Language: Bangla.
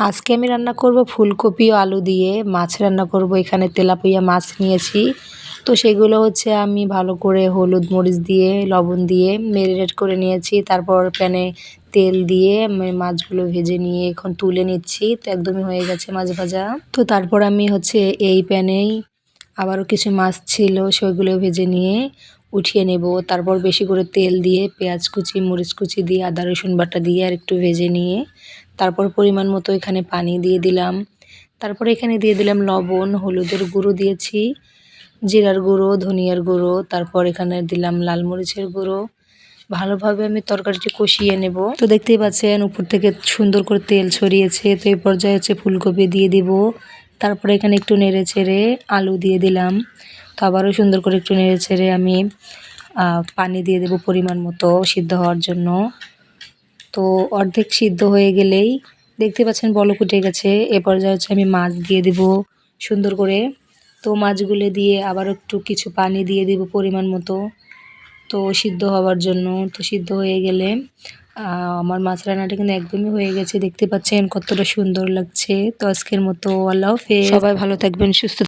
আজকে আমি রান্না করব ফুলকপি ও আলু দিয়ে মাছ রান্না করব। এখানে তেলাপিয়া মাছ নিয়েছি, তো সেগুলো হচ্ছে আমি ভালো করে হলুদ মরিচ দিয়ে লবণ দিয়ে ম্যারিনেট করে নিয়েছি। তারপর প্যানে তেল দিয়ে আমি মাছগুলো ভেজে নিয়ে এখন তুলে নিচ্ছি। তো একদমই হয়ে গেছে মাছ ভাজা। তো তারপর আমি হচ্ছে এই প্যানেই আবারও কিছু মাছ ছিল সেগুলো ভেজে নিয়ে উঠিয়ে নেব। তারপর বেশি করে তেল দিয়ে পেঁয়াজ কুচি মরিচ কুচি দিয়ে আদা রসুন বাটা দিয়ে আর একটু ভেজে নিয়ে তারপর পরিমাণ মতো এখানে পানি দিয়ে দিলাম। তারপরে এখানে দিয়ে দিলাম লবণ, হলুদের গুঁড়ো দিয়েছি, জিরার গুঁড়ো, ধনিয়ার গুঁড়ো, তারপর এখানে দিলাম লাল মরিচের গুঁড়ো। ভালোভাবে আমি তরকারিটি কষিয়ে নেব। তো দেখতেই পাচ্ছেন উপর থেকে সুন্দর করে তেল ছড়িয়েছে। তো এই পর্যায়ে হচ্ছে ফুলকপি দিয়ে দিব। তারপরে এখানে একটু নেড়ে চেড়ে আলু দিয়ে দিলাম। তো আবারও সুন্দর করে একটু নেড়ে চেড়ে আমি পানি দিয়ে দেব পরিমাণ মতো সিদ্ধ হওয়ার জন্য। তো অর্ধেক সিদ্ধ হয়ে গেলেই দেখতে পাচ্ছেন বলক উঠে গেছে। এ পর্যায়ে হচ্ছে আমি মাছ দিয়ে দেব সুন্দর করে। তো মাছগুলো দিয়ে আবার একটু কিছু পানি দিয়ে দিব পরিমাণ মতো, তো সিদ্ধ হওয়ার জন্য। তো সিদ্ধ হয়ে গেলে আমার মাছ রান্নাটা কিন্তু একদমই হয়ে গেছে। দেখতে পাচ্ছেন কতটা সুন্দর লাগছে। তো আজকের মতো আল্লাহ হাফেজ। সবাই ভালো থাকবেন, সুস্থ